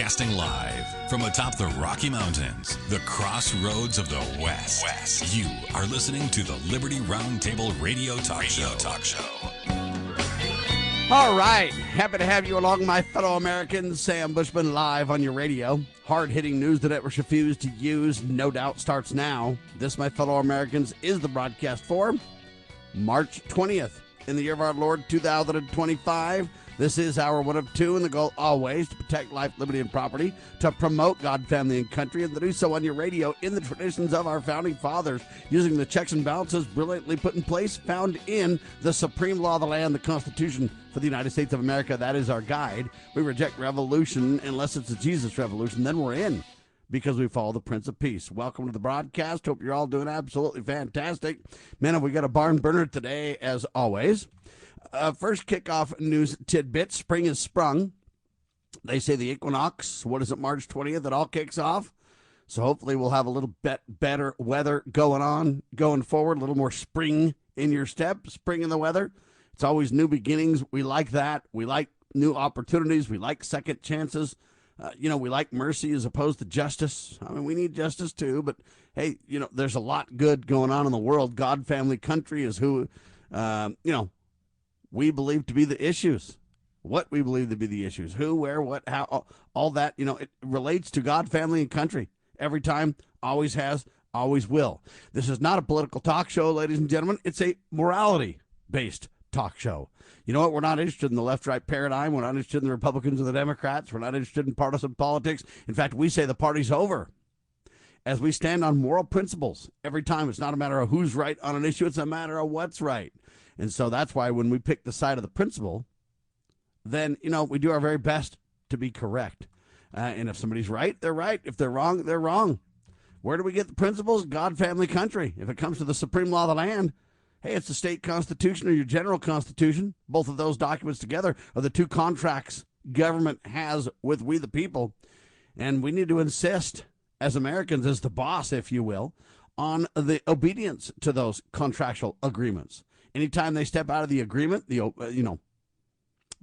Broadcasting live from atop the Rocky Mountains, the crossroads of the West. You are listening to the Liberty Roundtable Radio Talk Show. All right. Happy to have you along, my fellow Americans. Sam Bushman live on your radio. Hard-hitting news the networks refuse to use, no doubt, starts now. This, my fellow Americans, is the broadcast for March 20th in the year of our Lord 2025. This is our one of two, and the goal always to protect life, liberty, and property, to promote God, family, and country, and to do so on your radio in the traditions of our founding fathers, using the checks and balances brilliantly put in place, found in the supreme law of the land, the Constitution for the United States of America. That is our guide. We reject revolution unless it's a Jesus revolution. Then we're in, because we follow the Prince of Peace. Welcome to the broadcast. Hope you're all doing absolutely fantastic. Man, we got a barn burner today, as always. First kickoff news tidbit. Spring is sprung. They say the equinox, what is it, March 20th? It all kicks off. So hopefully we'll have a little bit better weather going forward, a little more spring in your step, spring in the weather. It's always new beginnings. We like that. We like new opportunities. We like second chances. We like mercy as opposed to justice. I mean, we need justice too, but hey, there's a lot good going on in the world. God, family, country is who, we believe to be the issues. What we believe to be the issues. Who, where, what, how, all that, it relates to God, family, and country. Every time, always has, always will. This is not a political talk show, ladies and gentlemen. It's a morality-based talk show. You know what? We're not interested in the left-right paradigm. We're not interested in the Republicans or the Democrats. We're not interested in partisan politics. In fact, we say the party's over, as we stand on moral principles every time. It's not a matter of who's right on an issue. It's a matter of what's right. And so that's why when we pick the side of the principle, then, we do our very best to be correct. And if somebody's right, they're right. If they're wrong, they're wrong. Where do we get the principles? God, family, country. If it comes to the supreme law of the land, hey, it's the state constitution or your general constitution. Both of those documents together are the two contracts government has with we the people. And we need to insist, as Americans, as the boss, if you will, on the obedience to those contractual agreements. Anytime they step out of the agreement, the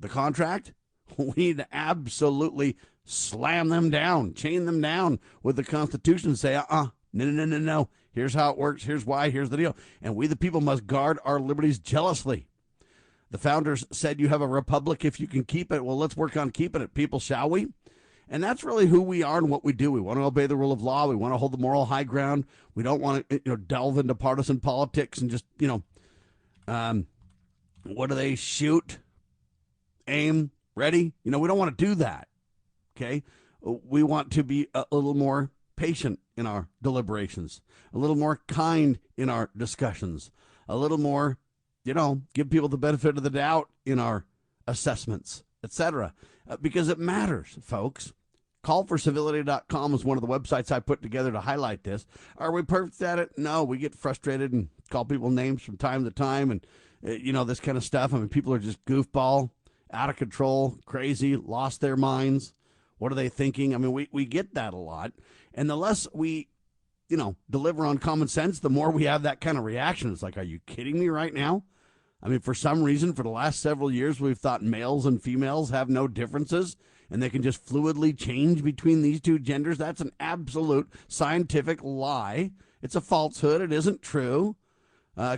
contract, we need to absolutely slam them down, chain them down with the Constitution and say, no. Here's how it works. Here's why. Here's the deal. And we, the people, must guard our liberties jealously. The founders said you have a republic if you can keep it. Well, let's work on keeping it, people, shall we? And that's really who we are and what we do. We want to obey the rule of law. We want to hold the moral high ground. We don't want to delve into partisan politics and just, what do they shoot? Aim? Ready? We don't want to do that. Okay? We want to be a little more patient in our deliberations, a little more kind in our discussions, a little more, give people the benefit of the doubt in our assessments, etc. Because it matters, folks. Callforcivility.com is one of the websites I put together to highlight this. Are we perfect at it? No, we get frustrated and call people names from time to time and, this kind of stuff. I mean, people are just goofball, out of control, crazy, lost their minds. What are they thinking? I mean, we get that a lot. And the less we, deliver on common sense, the more we have that kind of reaction. It's like, are you kidding me right now? I mean, for some reason, for the last several years, we've thought males and females have no differences and they can just fluidly change between these two genders. That's an absolute scientific lie. It's a falsehood. It isn't true.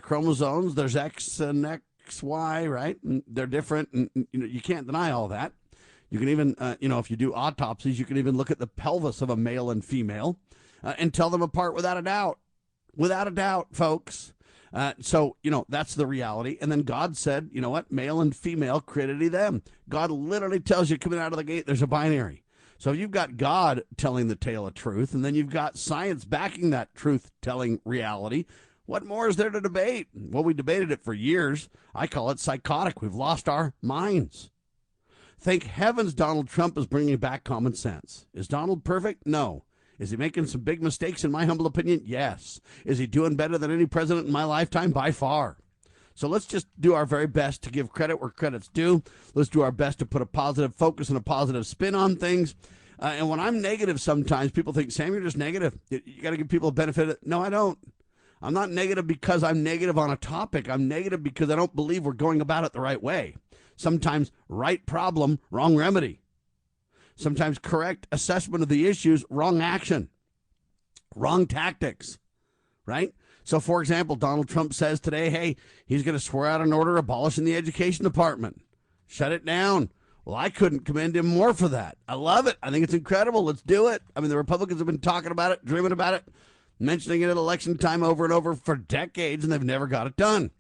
Chromosomes, there's X and XY, right? And they're different, and you can't deny all that. You can even, if you do autopsies, you can even look at the pelvis of a male and female and tell them apart without a doubt. Without a doubt, folks. So, that's the reality. And then God said, you know what? Male and female created he them. God literally tells you coming out of the gate, there's a binary. So you've got God telling the tale of truth, and then you've got science backing that truth-telling reality. What more is there to debate? Well, we debated it for years. I call it psychotic. We've lost our minds. Thank heavens Donald Trump is bringing back common sense. Is Donald perfect? No. Is he making some big mistakes, in my humble opinion? Yes. Is he doing better than any president in my lifetime? By far. So let's just do our very best to give credit where credit's due. Let's do our best to put a positive focus and a positive spin on things. And when I'm negative sometimes, people think, Sam, you're just negative. You got to give people a benefit. No, I don't. I'm not negative because I'm negative on a topic. I'm negative because I don't believe we're going about it the right way. Sometimes right problem, wrong remedy. sometimes correct assessment of the issues, wrong action, wrong tactics, right? So, for example, Donald Trump says today, hey, he's going to swear out an order abolishing the education department. Shut it down. Well, I couldn't commend him more for that. I love it. I think it's incredible. Let's do it. I mean, the Republicans have been talking about it, dreaming about it, mentioning it at election time over and over for decades, and they've never got it done.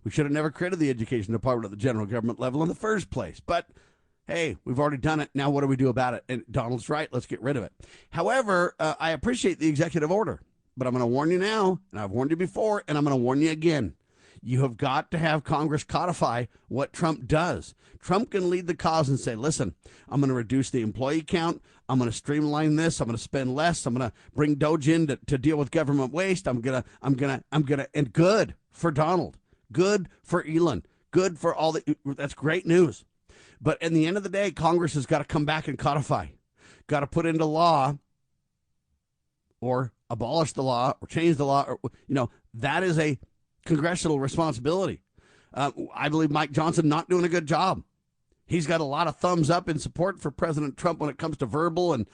We should have never created the education department at the general government level in the first place. But, hey, we've already done it. Now what do we do about it? And Donald's right. Let's get rid of it. However, I appreciate the executive order, but I'm going to warn you now, and I've warned you before, and I'm going to warn you again. You have got to have Congress codify what Trump does. Trump can lead the cause and say, listen, I'm going to reduce the employee count. I'm going to streamline this. I'm going to spend less. I'm going to bring DOGE in to deal with government waste. I'm going to, and good for Donald, good for Elon, good for all the, that's great news. But in the end of the day, Congress has got to come back and codify, got to put into law or abolish the law or change the law. Or, that is a congressional responsibility. I believe Mike Johnson not doing a good job. He's got a lot of thumbs up in support for President Trump when it comes to verbal and,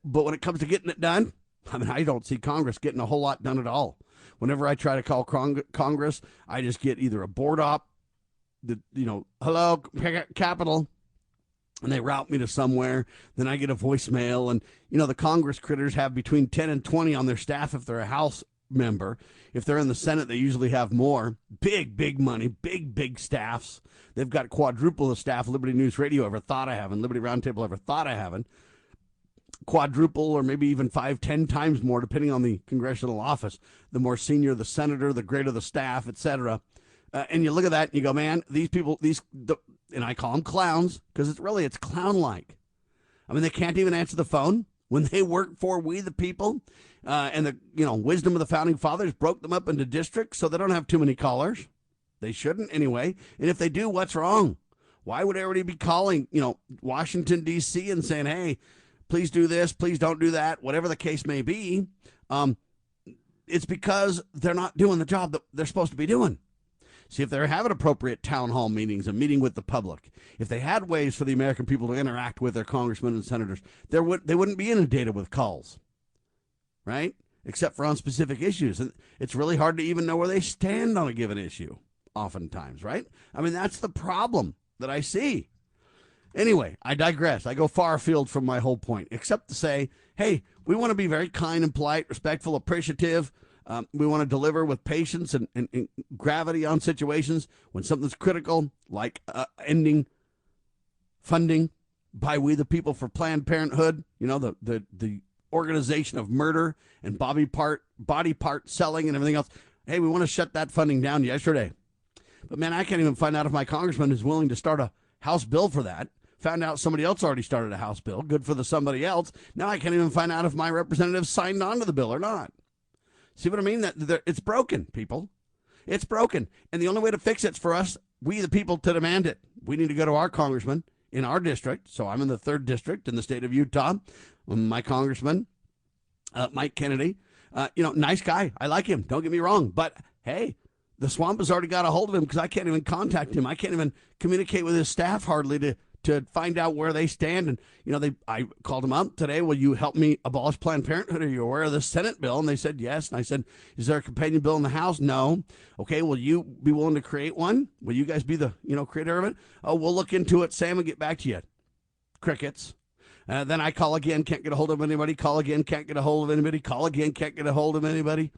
but when it comes to getting it done, I mean, I don't see Congress getting a whole lot done at all. Whenever I try to call Congress, I just get either a board op, hello, Capitol, and they route me to somewhere. Then I get a voicemail, and, the Congress critters have between 10 and 20 on their staff if they're a House member. If they're in the Senate, they usually have more. Big money, big staffs. They've got quadruple the staff Liberty News Radio ever thought of having, Liberty Roundtable ever thought of having. Quadruple or maybe even 5-10 times more, depending on the congressional office. The more senior the senator, the greater the staff, etc. And you look at that and you go, man, these people, and I call them clowns because it's clown-like. I mean, they can't even answer the phone when they work for we the people. And the wisdom of the founding fathers broke them up into districts so they don't have too many callers. They shouldn't anyway. And if they do, what's wrong? Why would everybody be calling, Washington, D.C. and saying, hey, please do this, please don't do that, whatever the case may be? It's because they're not doing the job that they're supposed to be doing. See, if they're having appropriate town hall meetings and meeting with the public, if they had ways for the American people to interact with their congressmen and senators, they wouldn't be inundated with calls, right? Except for on specific issues. And it's really hard to even know where they stand on a given issue, oftentimes, right? I mean, that's the problem that I see. Anyway, I digress. I go far afield from my whole point, except to say, hey, we want to be very kind and polite, respectful, appreciative. We want to deliver with patience and gravity on situations when something's critical, like ending funding by we the people for Planned Parenthood, the organization of murder and body part selling and everything else. Hey, we want to shut that funding down yesterday. But, man, I can't even find out if my congressman is willing to start a House bill for that. Found out somebody else already started a House bill. Good for somebody else. Now I can't even find out if my representative signed on to the bill or not. See what I mean? It's broken, people. It's broken. And the only way to fix it's for us, we the people, to demand it. We need to go to our congressman in our district. So I'm in the 3rd district in the state of Utah. My congressman, Mike Kennedy, nice guy. I like him. Don't get me wrong. But, hey, the swamp has already got a hold of him because I can't even contact him. I can't even communicate with his staff hardly to find out where they stand. And, I called him up today. Will you help me abolish Planned Parenthood? Are you aware of the Senate bill? And they said yes. And I said, is there a companion bill in the House? No. Okay, will you be willing to create one? Will you guys be the, creator of it? Oh, we'll look into it, Sam, and get back to you. Crickets. Then I call again, can't get a hold of anybody. Call again, can't get a hold of anybody. Call again, can't get a hold of anybody.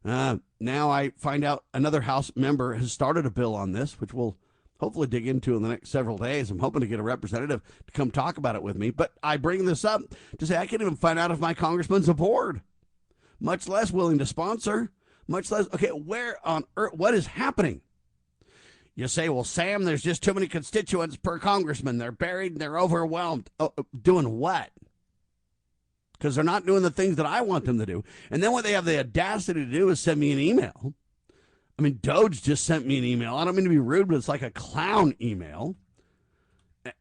Now I find out another House member has started a bill on this, which we'll hopefully dig into in the next several days. I'm hoping to get a representative to come talk about it with me. But I bring this up to say I can't even find out if my congressman's aboard, much less willing to sponsor, much less. Okay, where on earth, what is happening? You say, well, Sam, there's just too many constituents per congressman. They're buried and they're overwhelmed. Oh, doing what? Because they're not doing the things that I want them to do. And then what they have the audacity to do is send me an email. I mean, DOGE just sent me an email. I don't mean to be rude, but it's like a clown email.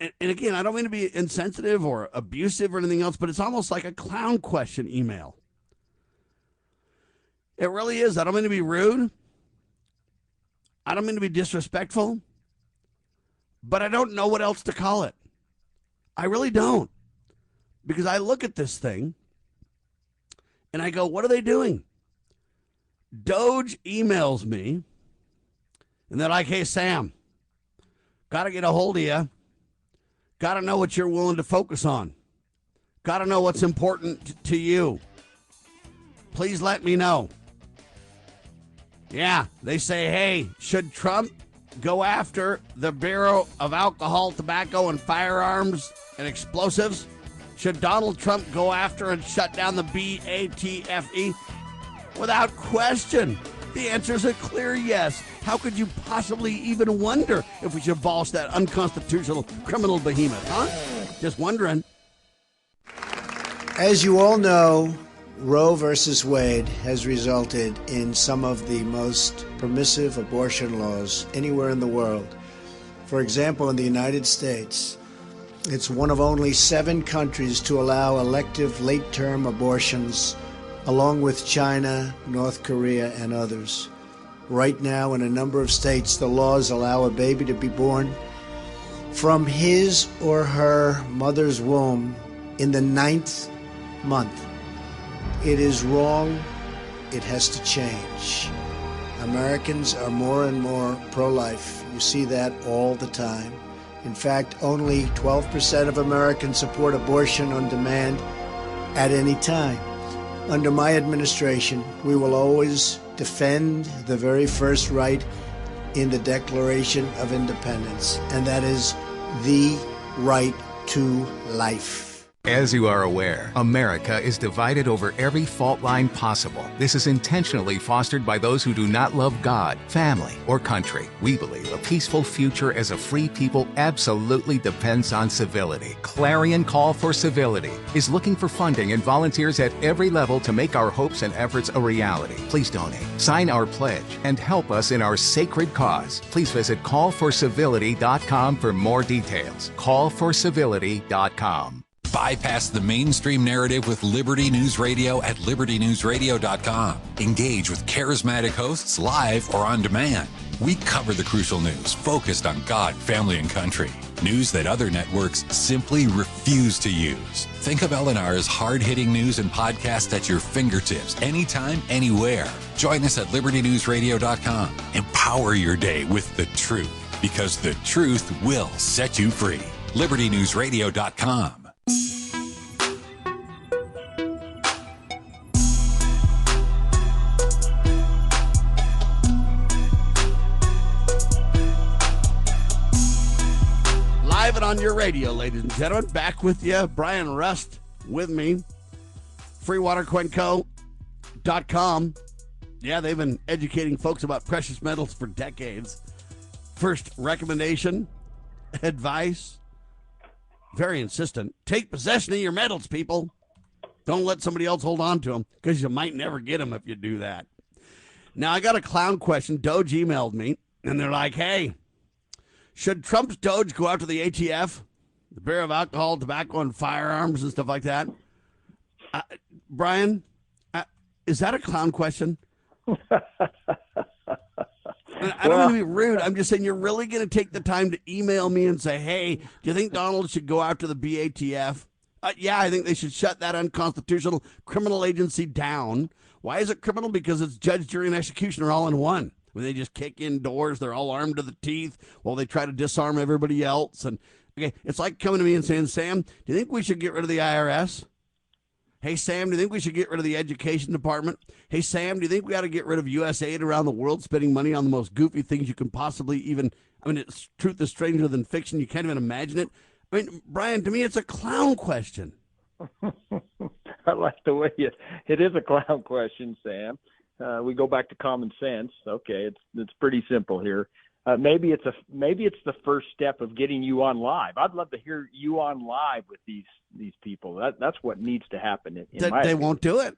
And again, I don't mean to be insensitive or abusive or anything else, but it's almost like a clown question email. It really is. I don't mean to be rude. I don't mean to be disrespectful, but I don't know what else to call it. I really don't. Because I look at this thing and I go, what are they doing? DOGE emails me and they're like, hey, Sam, got to get a hold of you. Got to know what you're willing to focus on. Got to know what's important to you. Please let me know. Yeah, they say, hey, should Trump go after the Bureau of Alcohol, Tobacco, and Firearms and Explosives? Should Donald Trump go after and shut down the BATF? Without question, the answer is a clear yes. How could you possibly even wonder if we should abolish that unconstitutional criminal behemoth, huh? Just wondering. As you all know, Roe versus Wade has resulted in some of the most permissive abortion laws anywhere in the world. For example, in the United States, it's one of only 7 countries to allow elective late-term abortions, along with China, North Korea, and others. Right now, in a number of states, the laws allow a baby to be born from his or her mother's womb in the 9th month. It is wrong. It has to change. Americans are more and more pro-life. You see that all the time. In fact, only 12% of Americans support abortion on demand at any time. Under my administration, we will always defend the very first right in the Declaration of Independence, and that is the right to life. As you are aware, America is divided over every fault line possible. This is intentionally fostered by those who do not love God, family, or country. We believe a peaceful future as a free people absolutely depends on civility. Clarion Call for Civility is looking for funding and volunteers at every level to make our hopes and efforts a reality. Please donate, sign our pledge, and help us in our sacred cause. Please visit callforcivility.com for more details. Callforcivility.com. Bypass the mainstream narrative with Liberty News Radio at libertynewsradio.com. Engage with charismatic hosts live or on demand. We cover the crucial news focused on God, family, and country. News that other networks simply refuse to use. Think of LNR's hard-hitting news and podcasts at your fingertips, anytime, anywhere. Join us at libertynewsradio.com. Empower your day with the truth, because the truth will set you free. libertynewsradio.com. Live and on your radio, ladies and gentlemen. Back with you. Bryan Rust with me. FreeWaterQuenco.com. Yeah, they've been educating folks about precious metals for decades. First recommendation, advice, very insistent. Take possession of your metals, people. Don't let somebody else hold on to them, because you might never get them if you do that. Now, I got a clown question. DOGE emailed me, and they're like, hey, should Trump's DOGE go after the ATF, the Bureau of Alcohol, Tobacco, and Firearms and stuff like that? Bryan, is that a clown question? I don't want to be rude. I'm just saying, you're really going to take the time to email me and say, hey, do you think Donald should go after the BATF? Yeah, I think they should shut that unconstitutional criminal agency down. Why is it criminal? Because it's judge, jury, and executioner all in one. When they just kick in doors, they're all armed to the teeth while they try to disarm everybody else. And okay, it's like coming to me and saying, Sam, do you think we should get rid of the IRS? Hey, Sam, do you think we should get rid of the education department? Hey, Sam, do you think we got to get rid of USAID around the world, spending money on the most goofy things you can possibly even, it's truth is stranger than fiction. You can't even imagine it. I mean, Bryan, to me, it's a clown question. I like the way it is a clown question, Sam. We go back to common sense. Okay, it's pretty simple here. Maybe it's the first step of getting you on live. I'd love to hear you on live with these people. That's what needs to happen. They won't do it.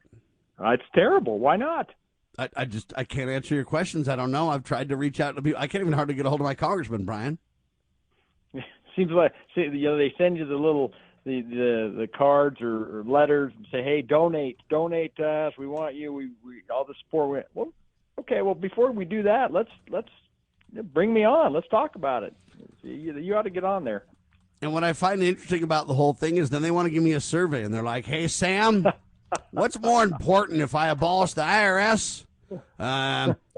It's terrible. Why not? I can't answer your questions. I don't know. I've tried to reach out to people. I can't even hardly get a hold of my congressman, Bryan. Seems like they send you the little the cards or letters and say, hey, donate to us. We want you. We all the support. Well, okay. Well, before we do that, let's bring me on. Let's talk about it. You ought to get on there. And what I find interesting about the whole thing is then they want to give me a survey, and they're like, hey, Sam, what's more important, if I abolish the IRS,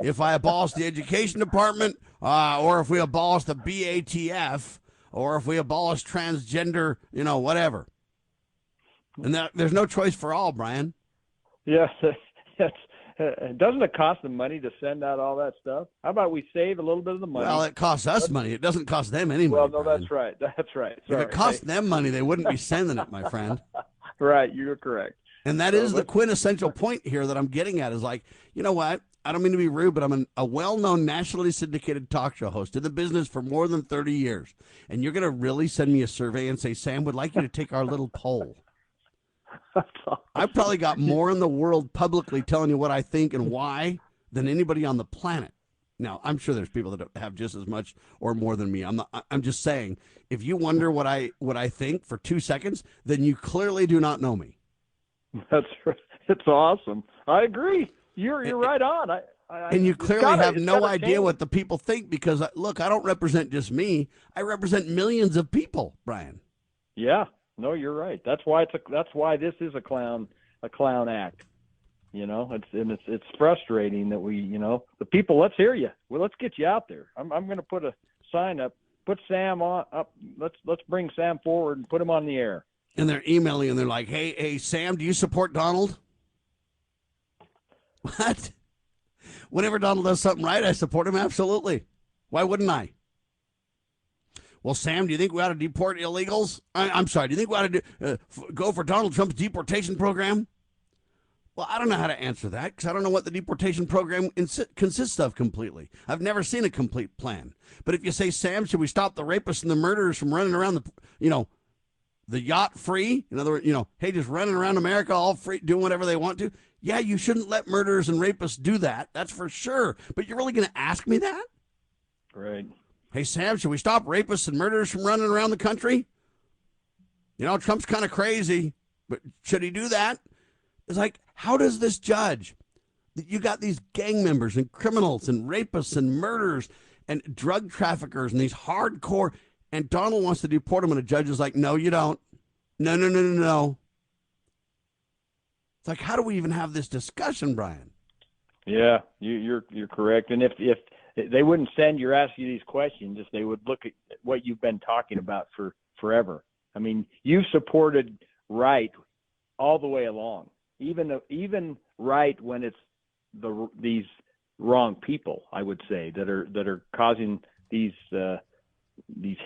if I abolish the education department, or if we abolish the BATF, or if we abolish transgender, whatever. And there's no choice for all, Brian. Yes, doesn't it cost them money to send out all that stuff? How about we save a little bit of the money? Well, it costs us money. It doesn't cost them any money. Well, no, Brian. that's right. That's right. Sorry. If it cost them money, they wouldn't be sending it, my friend. Right, you're correct. And that is the quintessential point here that I'm getting at is like, you know what? I don't mean to be rude, but I'm a well-known nationally syndicated talk show host in the business for more than 30 years. And you're going to really send me a survey and say, Sam, would like you to take our little poll. I've probably got more in the world publicly telling you what I think and why than anybody on the planet. Now, I'm sure there's people that have just as much or more than me. I'm just saying, if you wonder what I think for 2 seconds, then you clearly do not know me. That's right. It's awesome. I agree. You're right on. And you clearly have no idea what the people think because, look, I don't represent just me. I represent millions of people, Brian. Yeah. No, you're right. That's why this is a clown act. It's frustrating that we, the people. Let's hear you. Well, let's get you out there. I'm going to put a sign up. Put Sam up. Let's bring Sam forward and put him on the air. And they're emailing and they're like, "Hey, Sam, do you support Donald?" What? Whenever Donald does something right, I support him absolutely. Why wouldn't I? Well, Sam, do you think we ought to deport illegals? I'm sorry, do you think we ought to go for Donald Trump's deportation program? Well, I don't know how to answer that because I don't know what the deportation program consists of completely. I've never seen a complete plan. But if you say, Sam, should we stop the rapists and the murderers from running around the yacht free? In other words, hey, just running around America all free, doing whatever they want to. Yeah, you shouldn't let murderers and rapists do that. That's for sure. But you're really going to ask me that? Right. Hey, Sam, should we stop rapists and murderers from running around the country? Trump's kind of crazy, but should he do that? It's like, how does this judge? You got these gang members and criminals and rapists and murderers and drug traffickers and these hardcore, and Donald wants to deport them, and a judge is like, no, you don't. No. It's like, how do we even have this discussion, Brian? Yeah, you're correct. And if they wouldn't ask you these questions, if they would look at what you've been talking about for forever. I mean, you've supported right all the way along, even right when it's these wrong people, I would say, that are causing these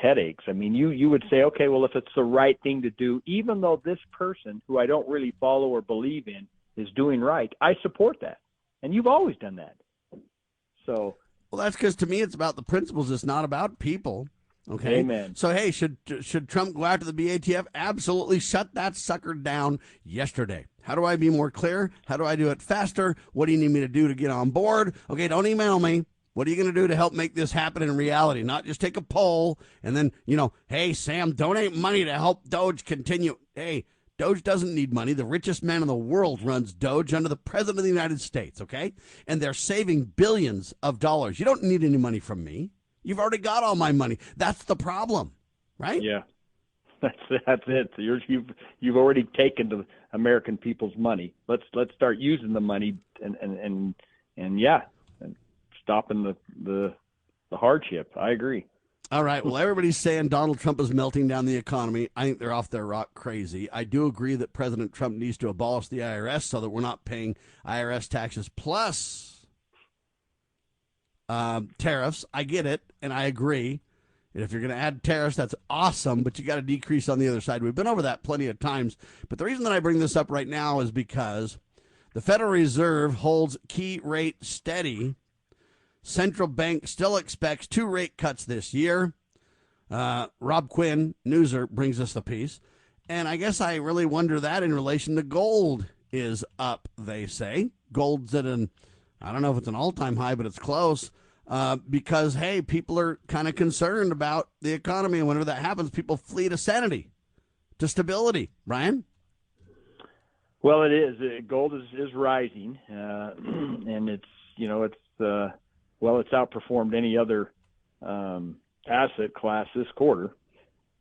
headaches. I mean, you would say, okay, well, if it's the right thing to do, even though this person who I don't really follow or believe in is doing right, I support that. And you've always done that. So. Well, that's because to me it's about the principles. It's not about people. Okay. Amen. So, hey, should Trump go after the BATF? Absolutely. Shut that sucker down yesterday. How do I be more clear? How do I do it faster? What do you need me to do to get on board? Okay, don't email me. What are you going to do to help make this happen in reality? Not just take a poll and then, hey, Sam, donate money to help DOGE continue. Hey, DOGE doesn't need money. The richest man in the world runs DOGE under the President of the United States, okay? And they're saving billions of dollars. You don't need any money from me. You've already got all my money. That's the problem, right? Yeah, that's it. You've already taken the American people's money. Let's start using the money and stopping the hardship. I agree. All right. Well, everybody's saying Donald Trump is melting down the economy. I think they're off their rock crazy. I do agree that President Trump needs to abolish the IRS so that we're not paying IRS taxes plus tariffs. I get it, and I agree. And if you're going to add tariffs, that's awesome, but you got to decrease on the other side. We've been over that plenty of times. But the reason that I bring this up right now is because the Federal Reserve holds key rate steady. Central Bank still expects 2 rate cuts this year. Rob Quinn, Newser, brings us the piece. And I guess I really wonder that in relation to gold is up, they say. Gold's at I don't know if it's an all-time high, but it's close. Because, hey, people are kind of concerned about the economy. And whenever that happens, people flee to sanity, to stability. Brian? Well, it is. Gold is rising. And it's outperformed any other asset class this quarter.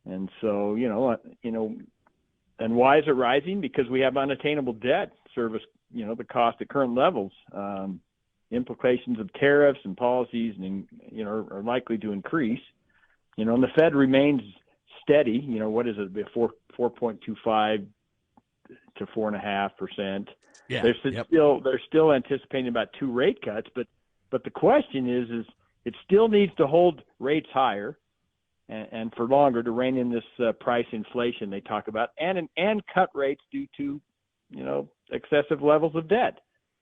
And so, and why is it rising? Because we have unattainable debt service, the cost at current levels. Implications of tariffs and policies, and are likely to increase. And the Fed remains steady. What is it? 4.25 to 4.5%. Yeah, they're still anticipating about 2 rate cuts, but the question is it still needs to hold rates higher and for longer to rein in this price inflation they talk about, and cut rates due to excessive levels of debt.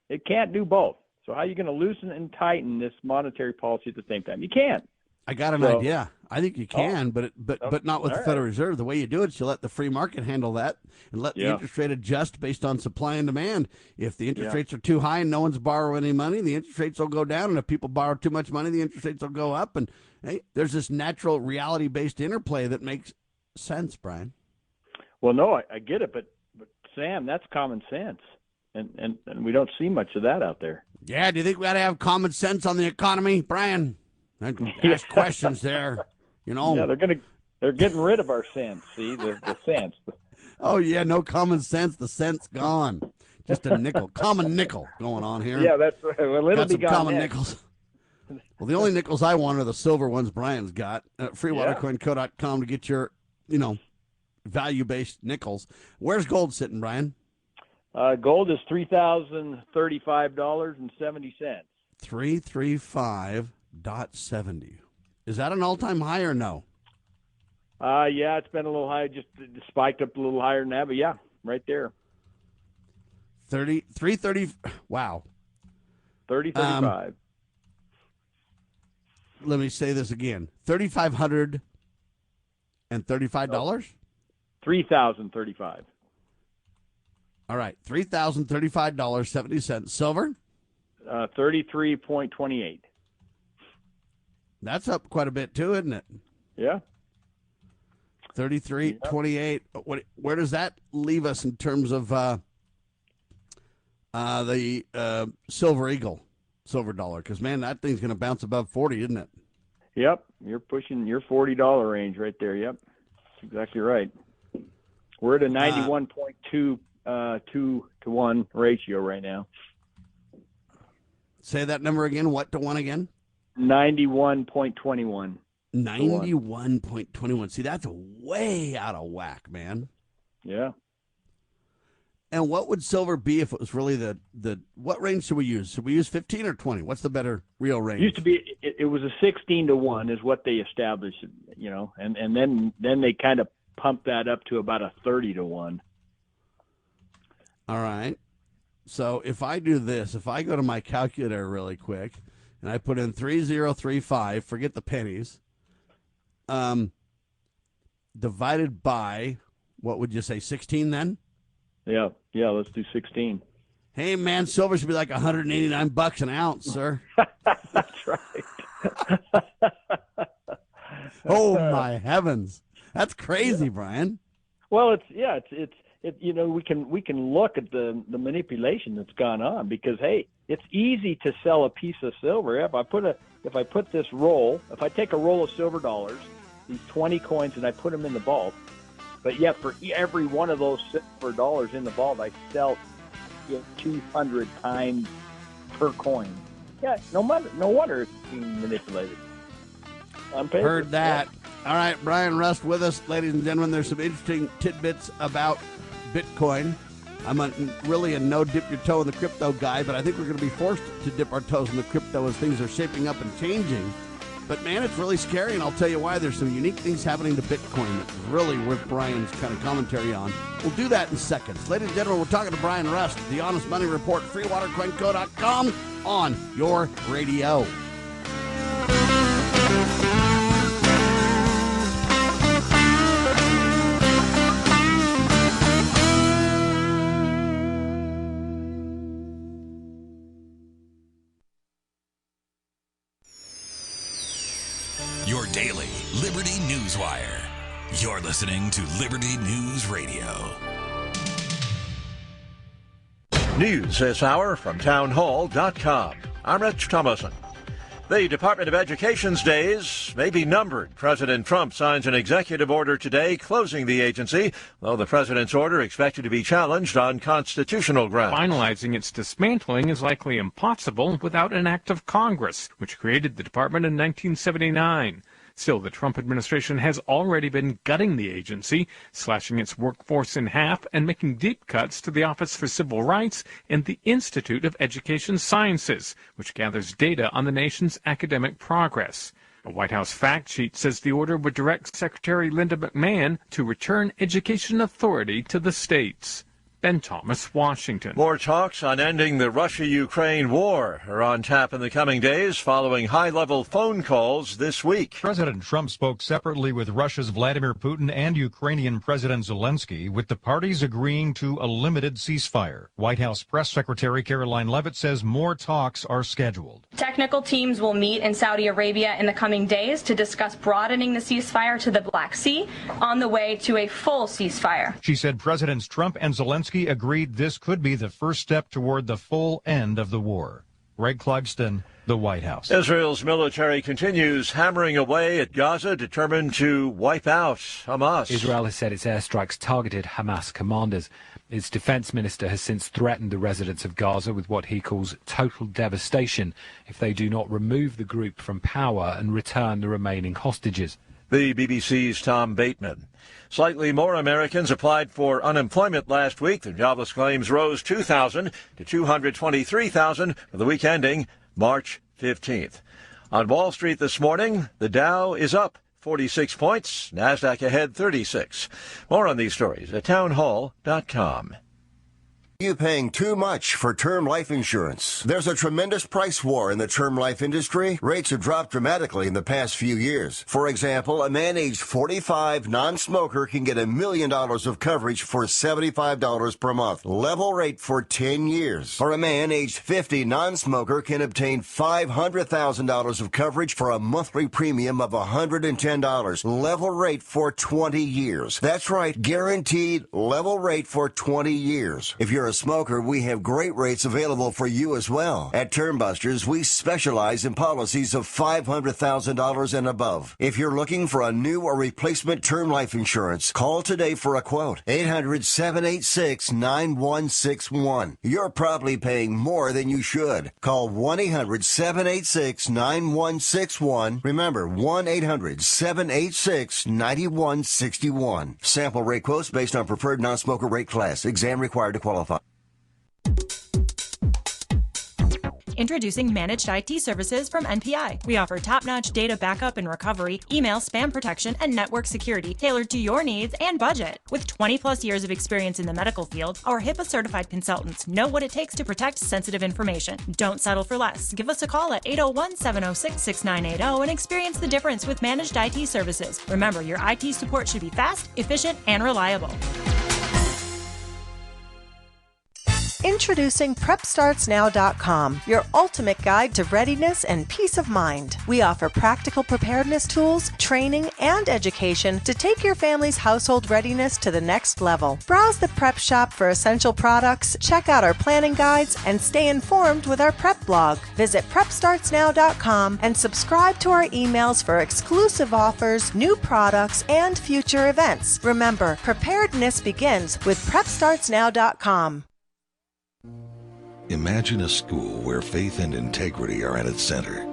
It can't do both. So how are you going to loosen and tighten this monetary policy at the same time? You can't. I got an idea. I think you can, but not with the Federal Reserve. The way you do it is you let the free market handle that and let the interest rate adjust based on supply and demand. If the interest rates are too high and no one's borrowing any money, the interest rates will go down. And if people borrow too much money, the interest rates will go up. And hey, there's this natural reality-based interplay that makes sense, Brian. Well, no, I get it, but Sam, that's common sense. And we don't see much of that out there. Yeah, do you think we ought to have common sense on the economy, Brian? I can ask questions there, Yeah, they're getting rid of our sense. See the sense. Oh yeah, no common sense. The sense gone. Just a nickel, common nickel going on here. Yeah, that's right. Well, it'll got be some gone common next. nickels. Well, the only nickels I want are the silver ones Brian's got. Freewatercoinco.com to get your, value-based nickels. Where's gold sitting, Brian? Gold is $3,035.70. 335.70. Is that an all-time high or no? Yeah, it's been a little high. Just spiked up a little higher than that, but yeah, right there. 330. Wow. 30.35. Let me say this again. $3,535. $3,035. All right, $3,035.70. Silver? 33.28. That's up quite a bit too, isn't it? Yeah. 33.28. Where does that leave us in terms of the silver eagle, silver dollar? Because man, that thing's going to bounce above 40, isn't it? Yep, you're pushing your $40 range right there. Yep, that's exactly right. We're at a 91.2 2 to 1 ratio right now. Say that number again. What to 1 again? 91.21. 91.21. See, that's way out of whack, man. Yeah. And what would silver be if it was really the what range should we use? Should we use 15 or 20? What's the better real range? Used to be it was a 16 to 1 is what they established, and then they kind of pumped that up to about a 30 to 1. All right. So if I do this, if I go to my calculator really quick and I put in 3035, forget the pennies, divided by, what would you say, 16 then? Yeah, let's do 16. Hey, man, silver should be like $189 an ounce, sir. That's right. Oh, my heavens. That's crazy, Brian. Well, it's we can look at the manipulation that's gone on because, hey, it's easy to sell a piece of silver. If I take a roll of silver dollars, these 20 coins, and I put them in the vault, but yet for every one of those silver dollars in the vault, I sell 200 times per coin. Yeah, no wonder it's being manipulated. On paper. Heard that. Yeah. All right, Bryan Rust with us, ladies and gentlemen. There's some interesting tidbits about Bitcoin. I'm really a no dip your toe in the crypto guy, but I think we're going to be forced to dip our toes in the crypto as things are shaping up and changing. But man, it's really scary, and I'll tell you why. There's some unique things happening to Bitcoin that's really worth Brian's kind of commentary on. We'll do that in seconds. Ladies and gentlemen, we're talking to Bryan Rust, the Honest Money Report, freewatercoinco.com on your radio. Your daily Liberty News Wire. You're listening to Liberty News Radio. News this hour from townhall.com. I'm Rich Thomason. The Department of Education's days may be numbered. President Trump signs an executive order today closing the agency, though the president's order expected to be challenged on constitutional grounds. Finalizing its dismantling is likely impossible without an act of Congress, which created the department in 1979. Still, the Trump administration has already been gutting the agency, slashing its workforce in half and making deep cuts to the Office for Civil Rights and the Institute of Education Sciences, which gathers data on the nation's academic progress. A White House fact sheet says the order would direct Secretary Linda McMahon to return education authority to the states. Ben Thomas, Washington. More talks on ending the Russia-Ukraine war are on tap in the coming days following high-level phone calls this week. President Trump spoke separately with Russia's Vladimir Putin and Ukrainian President Zelensky, with the parties agreeing to a limited ceasefire. White House Press Secretary Caroline Leavitt says more talks are scheduled. Technical teams will meet in Saudi Arabia in the coming days to discuss broadening the ceasefire to the Black Sea on the way to a full ceasefire. She said Presidents Trump and Zelensky agreed this could be the first step toward the full end of the war. Greg Clugston, the White House. Israel's military continues hammering away at Gaza, determined to wipe out Hamas. Israel has said its airstrikes targeted Hamas commanders. Its defense minister has since threatened the residents of Gaza with what he calls total devastation if they do not remove the group from power and return the remaining hostages. The BBC's Tom Bateman. Slightly more Americans applied for unemployment last week. The jobless claims rose 2,000 to 223,000 for the week ending March 15th. On Wall Street this morning, the Dow is up 46 points, NASDAQ ahead 36. More on these stories at townhall.com. You paying too much for term life insurance? There's a tremendous price war in the term life industry. Rates have dropped dramatically in the past few years. For example, a man aged 45, non-smoker, can get $1 million of coverage for $75 per month. Level rate for 10 years. Or a man aged 50, non-smoker, can obtain $500,000 of coverage for a monthly premium of $110. Level rate for 20 years. That's right, guaranteed level rate for 20 years. If you're a smoker, we have great rates available for you as well. At Term Busters, we specialize in policies of $500,000 and above. If you're looking for a new or replacement term life insurance, call today for a quote. 800-786-9161. You're probably paying more than you should. Call 1-800-786-9161. Remember, 1-800-786-9161. Sample rate quotes based on preferred non-smoker rate class. Exam required to qualify. Introducing Managed IT Services from NPI. We offer top-notch data backup and recovery, email spam protection, and network security tailored to your needs and budget. With 20-plus years of experience in the medical field, our HIPAA-certified consultants know what it takes to protect sensitive information. Don't settle for less. Give us a call at 801-706-6980 and experience the difference with Managed IT Services. Remember, your IT support should be fast, efficient, and reliable. Introducing PrepStartsNow.com, your ultimate guide to readiness and peace of mind. We offer practical preparedness tools, training, and education to take your family's household readiness to the next level. Browse the prep shop for essential products, check out our planning guides, and stay informed with our prep blog. Visit PrepStartsNow.com and subscribe to our emails for exclusive offers, new products, and future events. Remember, preparedness begins with PrepStartsNow.com. Imagine a school where faith and integrity are at its center,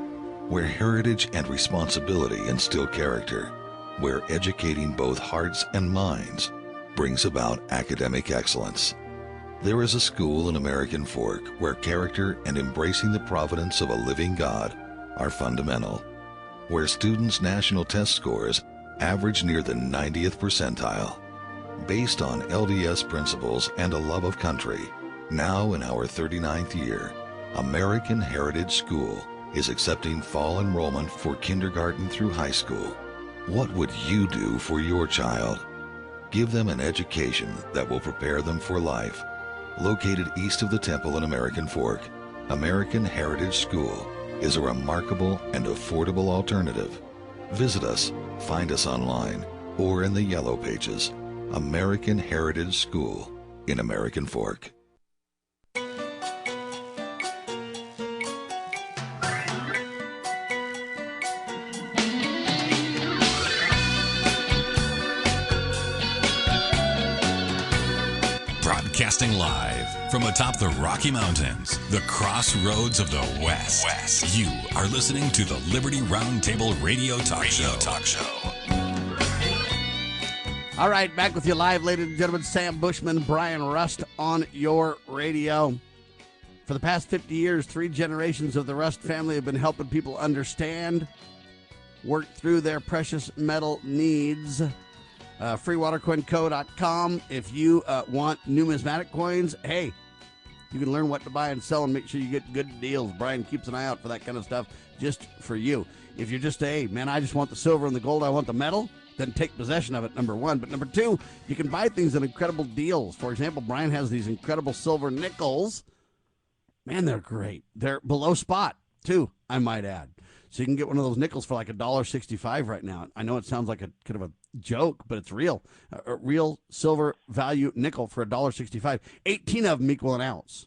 where heritage and responsibility instill character, where educating both hearts and minds brings about academic excellence. There is a school in American Fork where character and embracing the providence of a living God are fundamental, where students' national test scores average near the 90th percentile. Based on LDS principles and a love of country, now in our 39th year, American Heritage School is accepting fall enrollment for kindergarten through high school. What would you do for your child? Give them an education that will prepare them for life. Located east of the temple in American Fork, American Heritage School is a remarkable and affordable alternative. Visit us, find us online, or in the Yellow Pages. American Heritage School in American Fork. Broadcasting live from atop the Rocky Mountains, the crossroads of the West. You are listening to the Liberty Roundtable Radio Talk Show. All right, back with you live, ladies and gentlemen. Sam Bushman, Bryan Rust on your radio. For the past 50 years, 3 generations of the Rust family have been helping people understand, work through their precious metal needs. freewatercoinco.com. If you want numismatic coins, hey, you can learn what to buy and sell and make sure you get good deals. Bryan keeps an eye out for that kind of stuff just for you. If you're just, hey, man, I just want the silver and the gold, I want the metal, then take possession of it, number one. But number two, you can buy things at incredible deals. For example, Bryan has these incredible silver nickels. Man, they're great. They're below spot, too, I might add. So you can get one of those nickels for like $1.65 right now. I know it sounds like a kind of a joke, but it's real. A real silver value nickel for $1.65. 18 of them equal an ounce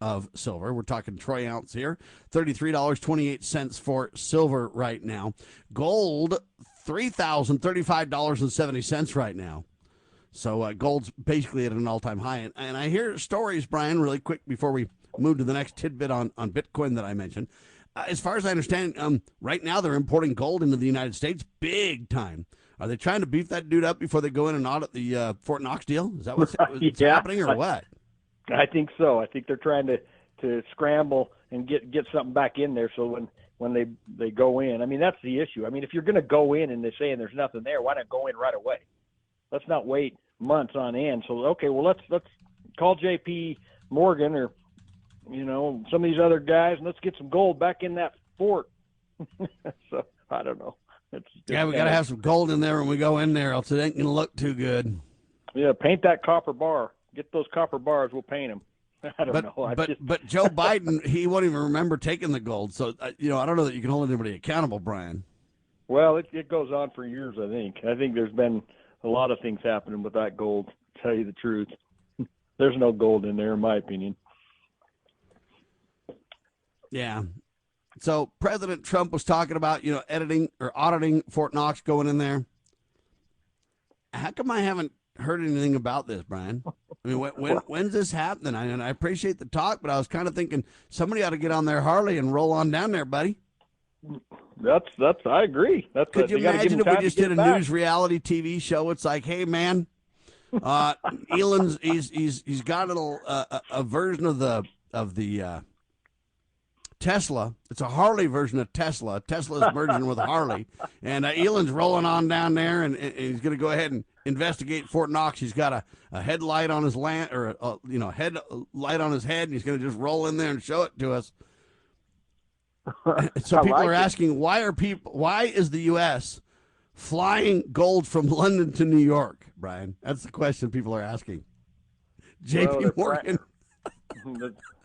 of silver. We're talking troy ounce here. $33.28 for silver right now. Gold, $3,035.70 right now. So gold's basically at an all-time high. And I hear stories, Bryan, really quick before we move to the next tidbit on Bitcoin that I mentioned. As far as I understand, right now they're importing gold into the United States big time. Are they trying to beef that dude up before they go in and audit the Fort Knox deal? Is that what's happening or what? I think so. I think they're trying to scramble and get something back in there so when they go in. I mean, that's the issue. I mean, if you're going to go in and they're saying there's nothing there, why not go in right away? Let's not wait months on end. So, okay, well, let's call J.P. Morgan or some of these other guys, and let's get some gold back in that fort. So, I don't know. We got to have some gold in there when we go in there, else it ain't going to look too good. Yeah, paint that copper bar. Get those copper bars, we'll paint them. I don't know. But Joe Biden, he won't even remember taking the gold. So, I don't know that you can hold anybody accountable, Bryan. Well, it goes on for years, I think. I think there's been a lot of things happening with that gold, to tell you the truth. There's no gold in there, in my opinion. Yeah. So President Trump was talking about, editing or auditing Fort Knox, going in there. How come I haven't heard anything about this, Bryan? I mean, when's this happening? And I appreciate the talk, but I was kind of thinking somebody ought to get on their Harley and roll on down there, buddy. That's I agree. Could you imagine if we just did a news reality TV show? It's like, hey, man, Elon's he's got a version of the Tesla. It's a Harley version of Tesla. Tesla's merging with a Harley, and Elon's rolling on down there, and he's going to go ahead and investigate Fort Knox. He's got a headlight on his headlight on his head, and he's going to just roll in there and show it to us. So people are asking, why is the U.S. flying gold from London to New York, Bryan? That's the question people are asking. J.P. Morgan.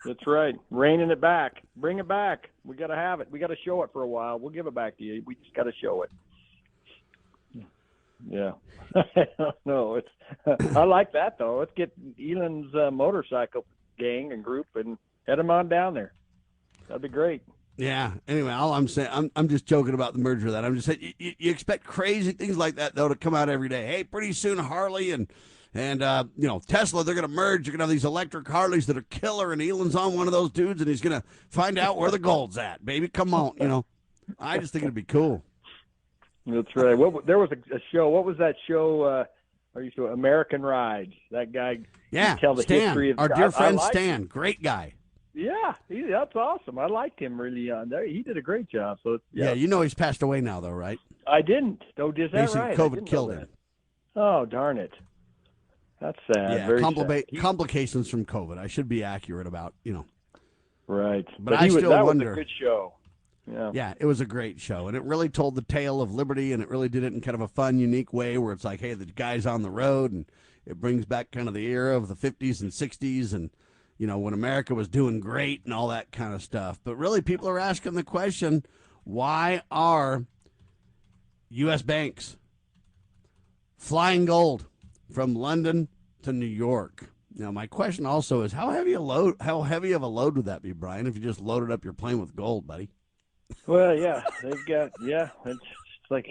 That's right. Reining it back. Bring it back. We got to have it. We got to show it for a while. We'll give it back to you. We just got to show it. Yeah. No, I like that, though. Let's get Elon's motorcycle gang and group and head them on down there. That'd be great. Yeah. Anyway, all I'm saying, I'm just joking about the merger of that. I'm just saying, you expect crazy things like that, though, to come out every day. Hey, pretty soon Harley and Tesla, they're going to merge. You're going to have these electric Harleys that are killer, and Elon's on one of those dudes, and he's going to find out where the gold's at, baby. Come on, I just think it'd be cool. That's right. There was a show. What was that show? American Rides. That guy. Yeah, tell the Stan, history of our dear friend Stan. Great guy. Yeah, that's awesome. I liked him really on there. He did a great job. So yeah, he's passed away now, though, right? I didn't. Oh, is that basically, right? COVID killed him. Oh, darn it. That's sad. Yeah, very complications from COVID. I should be accurate about, Right. But I still wonder. Was a good show. Yeah, it was a great show, and it really told the tale of liberty, and it really did it in kind of a fun, unique way where it's like, hey, the guy's on the road, and it brings back kind of the era of the 50s and 60s and, when America was doing great and all that kind of stuff. But really, people are asking the question, why are U.S. banks flying gold from London to New York? Now, my question also is, how heavy of a load would that be, Bryan, if you just loaded up your plane with gold, buddy? Well, yeah, it's like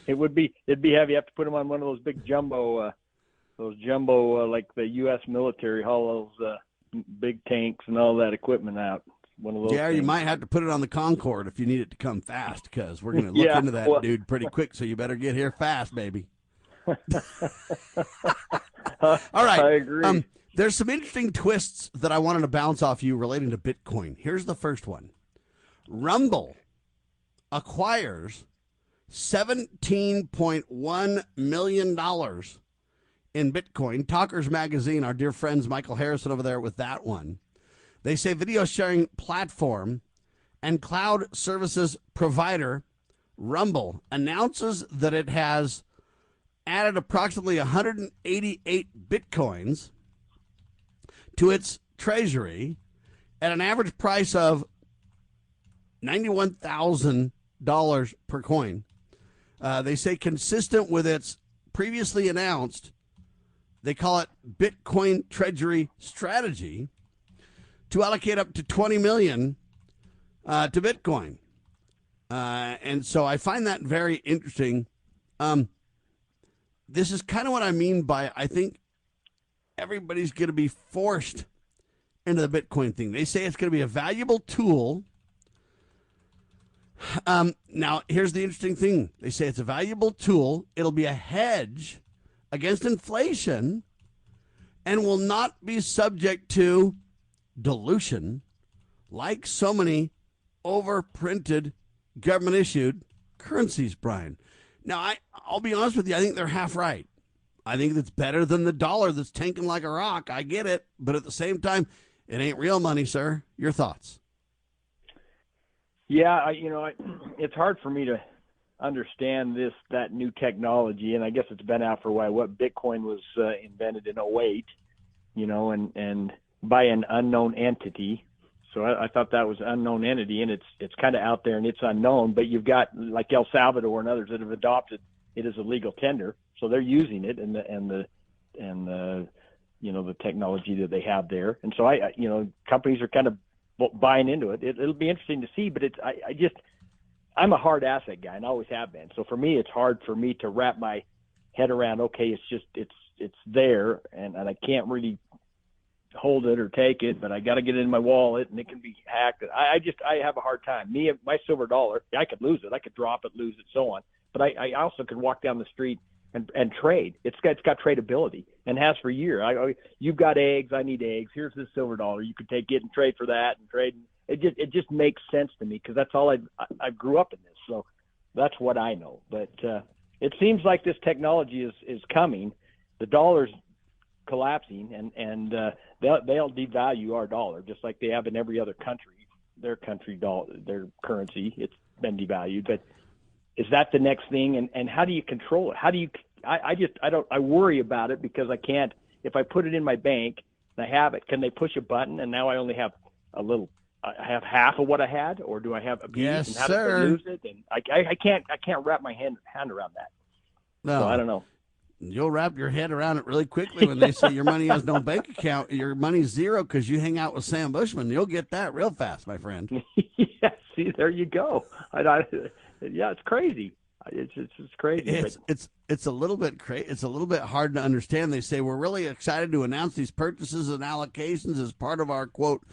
it'd be heavy. You have to put them on one of those big jumbo those jumbo, like the U.S. military haul those big tanks and all that equipment out. One of those. Yeah, things. you might have to put it on the Concorde if you need it to come fast, because we're going to look into that dude pretty quick. So you better get here fast, baby. All right. I agree. There's some interesting twists that I wanted to bounce off you relating to Bitcoin. Here's the first one. Rumble acquires $17.1 million in Bitcoin. Talkers Magazine, our dear friends Michael Harrison over there with that one. They say video sharing platform and cloud services provider Rumble announces that it has added approximately 188 Bitcoins to its treasury at an average price of $91,000 per coin. They say consistent with its previously announced, they call it Bitcoin treasury strategy, to allocate up to $20 million to Bitcoin. And so I find that very interesting. This is kind of what I mean by, I think everybody's going to be forced into the Bitcoin thing. They say it's going to be a valuable tool. Now, here's the interesting thing. They say it's a valuable tool. It'll be a hedge against inflation and will not be subject to dilution like so many overprinted government-issued currencies, Brian. Now, I'll be honest with you. I think they're half right. I think it's better than the dollar that's tanking like a rock. I get it. But at the same time, it ain't real money, sir. Your thoughts? Yeah, it's hard for me to understand that new technology, and I guess it's been out for a while. What Bitcoin was invented in 2008, and by an unknown entity. So I thought that was an unknown entity, and it's kind of out there and it's unknown. But you've got like El Salvador and others that have adopted it as a legal tender, so they're using it and the the technology that they have there. And so companies are kind of buying into it. It'll be interesting to see, but I'm a hard asset guy and always have been. So for me, it's hard for me to wrap my head around. Okay, it's there, and I can't really hold it or take it, but I got to get it in my wallet and it can be hacked. I have a hard time. My silver dollar, I could lose it. I could drop it, lose it, so on. But I also could walk down the street and trade. It's got tradability and has for years. You've got eggs. I need eggs. Here's this silver dollar. You could take it and trade for that and trade. It just makes sense to me because that's all I grew up in this. So that's what I know. But it seems like this technology is coming. The dollar's collapsing, and they'll devalue our dollar just like they have in every other country. Their country dollar, their currency, it's been devalued. But is that the next thing? And how do you control it? How do you? I worry about it because I can't. If I put it in my bank and I have it, can they push a button and now I only have a little? I have half of what I had, or do I have a piece? Yes, and how sir. do I lose it? And I can't wrap my hand around that. No, so I don't know. You'll wrap your head around it really quickly when they say your money has no bank account. Your money's zero because you hang out with Sam Bushman. You'll get that real fast, my friend. Yeah, see, there you go. Yeah, it's crazy. It's crazy. It's a little bit crazy. It's a little bit hard to understand. They say we're really excited to announce these purchases and allocations as part of our quote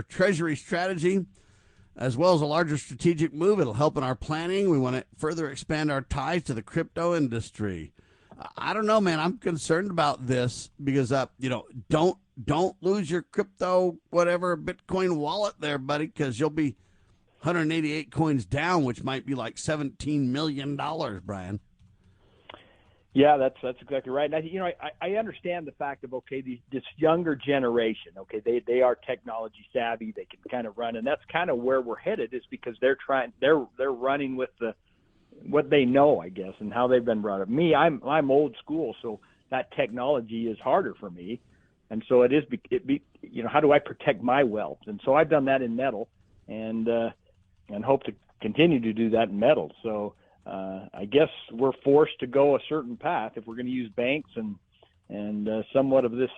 treasury strategy, as well as a larger strategic move. It'll help in our planning. We want to further expand our ties to the crypto industry. I don't know, man. I'm concerned about this because don't lose your crypto whatever Bitcoin wallet there, buddy, because you'll be 188 coins down, which might be like $17 million, Brian. Yeah, that's exactly right. And I understand the fact of this younger generation. They are technology savvy. They can kind of run, and that's kind of where we're headed. Is because they're running with what they know, I guess, and how they've been brought up. Me, I'm old school, so that technology is harder for me, and so how do I protect my wealth? And so I've done that in metal, and hope to continue to do that in metal. So I guess we're forced to go a certain path if we're going to use banks and somewhat of this,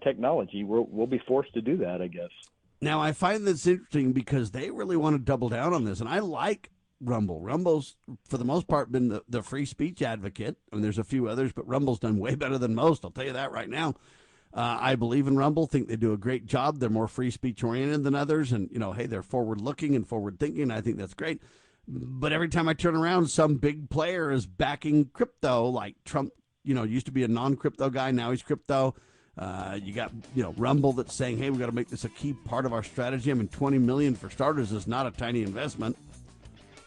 technology. We'll be forced to do that, I guess. Now, I find this interesting because they really want to double down on this, and I like Rumble. Rumble's, for the most part, been the free speech advocate. I mean, there's a few others, but Rumble's done way better than most. I'll tell you that right now. I believe in Rumble, think they do a great job. They're more free speech oriented than others. And, hey, they're forward looking and forward thinking. I think that's great. But every time I turn around, some big player is backing crypto, like Trump, used to be a non-crypto guy. Now he's crypto. You got, Rumble that's saying, hey, we got to make this a key part of our strategy. I mean, $20 million for starters is not a tiny investment.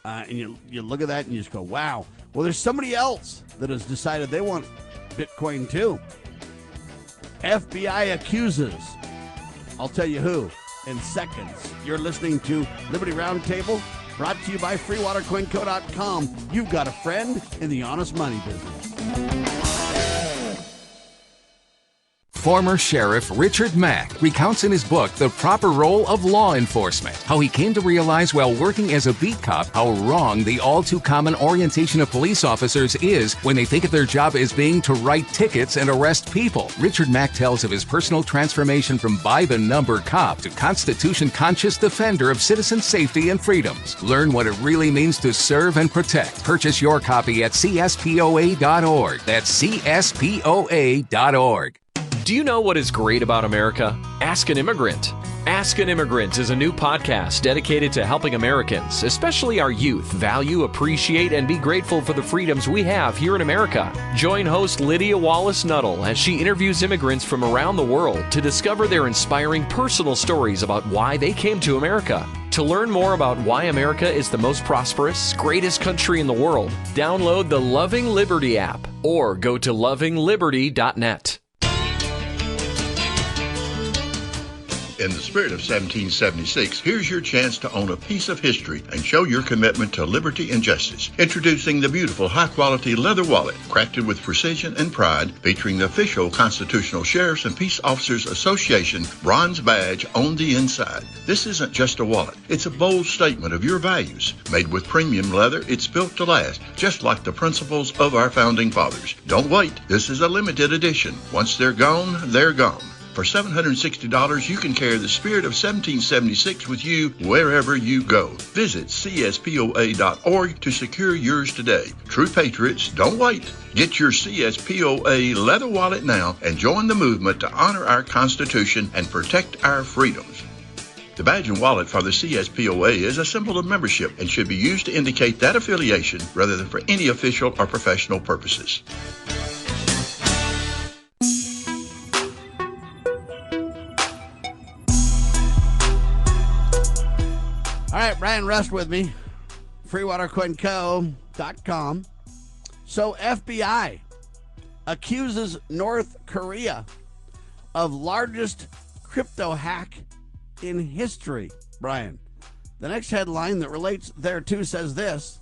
And you look at that and you just go, wow. Well, there's somebody else that has decided they want Bitcoin too. FBI accuses. I'll tell you who in seconds. You're listening to Liberty Roundtable, brought to you by freewaterquinco.com. You've got a friend in the honest money business. Former Sheriff Richard Mack recounts in his book The Proper Role of Law Enforcement how he came to realize while working as a beat cop how wrong the all-too-common orientation of police officers is when they think of their job as being to write tickets and arrest people. Richard Mack tells of his personal transformation from by-the-number cop to Constitution-conscious defender of citizen safety and freedoms. Learn what it really means to serve and protect. Purchase your copy at cspoa.org. That's cspoa.org. Do you know what is great about America? Ask an Immigrant. Ask an Immigrant is a new podcast dedicated to helping Americans, especially our youth, value, appreciate, and be grateful for the freedoms we have here in America. Join host Lydia Wallace-Nuttall as she interviews immigrants from around the world to discover their inspiring personal stories about why they came to America. To learn more about why America is the most prosperous, greatest country in the world, download the Loving Liberty app or go to lovingliberty.net. In the spirit of 1776, here's your chance to own a piece of history and show your commitment to liberty and justice. Introducing the beautiful, high-quality leather wallet, crafted with precision and pride, featuring the official Constitutional Sheriffs and Peace Officers Association bronze badge on the inside. This isn't just a wallet. It's a bold statement of your values. Made with premium leather, it's built to last, just like the principles of our founding fathers. Don't wait. This is a limited edition. Once they're gone, they're gone. For $760, you can carry the spirit of 1776 with you wherever you go. Visit cspoa.org to secure yours today. True patriots, don't wait. Get your CSPOA leather wallet now and join the movement to honor our Constitution and protect our freedoms. The badge and wallet for the CSPOA is a symbol of membership and should be used to indicate that affiliation rather than for any official or professional purposes. All right, Bryan Rust with me, freewaterquinco.com. So FBI accuses North Korea of largest crypto hack in history, Brian. The next headline that relates thereto says this: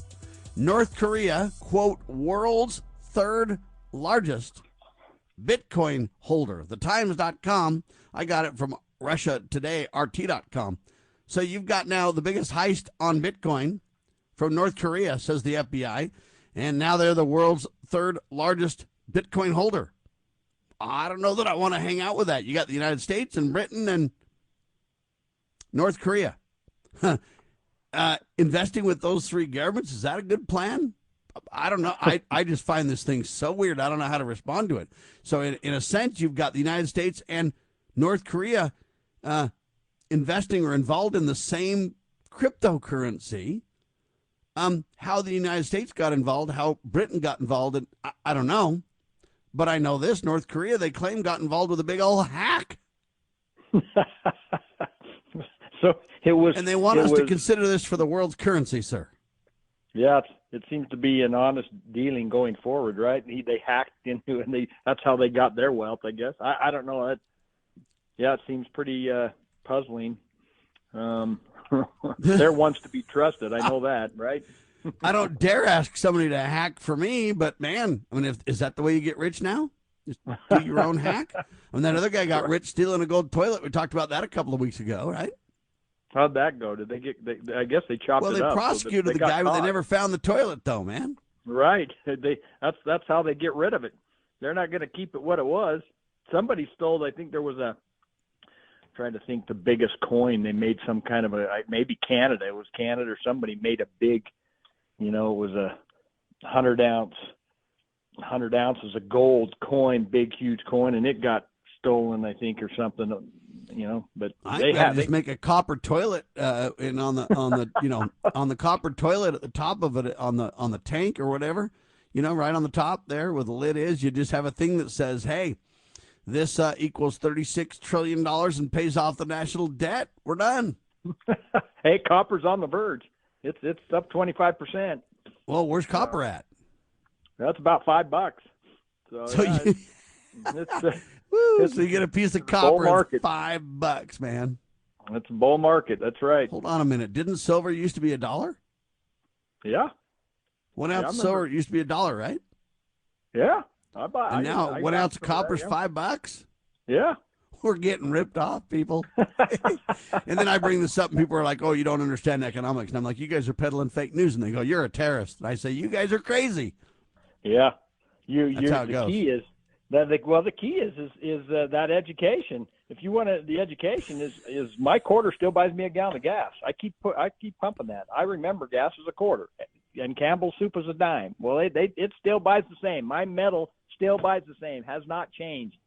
North Korea, quote, world's third largest Bitcoin holder. TheTimes.com. I got it from Russia Today, RT.com. So you've got now the biggest heist on Bitcoin from North Korea, says the FBI, and now they're the world's third largest Bitcoin holder. I don't know that I want to hang out with that. You got the United States and Britain and North Korea. Investing with those three governments, is that a good plan? I don't know. I just find this thing so weird. I don't know how to respond to it. So in a sense, you've got the United States and North Korea investing or involved in the same cryptocurrency. How the United States got involved, how Britain got involved, I don't know. But I know this: North Korea, they claim, got involved with a big old hack. So it was, and they want us to consider this for the world's currency, sir. Yeah, it seems to be an honest dealing going forward, right? They hacked into it, and that's how they got their wealth, I guess. I don't know. It seems pretty puzzling. There wants to be trusted. I know that, right? I don't dare ask somebody to hack for me, but man, I mean, is that the way you get rich now? Just do your own hack? I mean, that other guy got rich stealing a gold toilet. We talked about that a couple of weeks ago, right? How'd that go? Did they get? I guess they chopped it up. Well, they prosecuted the guy, but they never found the toilet, though, man. Right. That's how they get rid of it. They're not going to keep it what it was. Somebody stole. I think there was trying to think the biggest coin. They made some kind of maybe Canada. It was Canada, or somebody made a big it was a 100 ounces of gold coin, big, huge coin, and it got stolen, I think, or something, but I just make a copper toilet, and on the on the copper toilet at the top of it, on the tank or whatever, right on the top there where the lid is, you just have a thing that says, hey, this equals $36 trillion and pays off the national debt. We're done. Hey, copper's on the verge. It's up 25%. Well, where's copper at? That's about $5. So yeah, so you get a piece of copper at $5, man. That's a bull market. That's right. Hold on a minute. Didn't silver used to be $1? Yeah. 1 ounce of silver used to be $1, right? Yeah. And now 1 ounce of copper is $5? Yeah. We're getting ripped off, people. And then I bring this up and people are like, oh, you don't understand economics. And I'm like, you guys are peddling fake news. And they go, you're a terrorist. And I say, you guys are crazy. Yeah. That's how it goes. Key is the key is that education. If you want the education is my quarter still buys me a gallon of gas. I keep pumping that. I remember gas was a quarter and Campbell's soup was a dime. Well, it still buys the same. My metal still buys the same. Has not changed.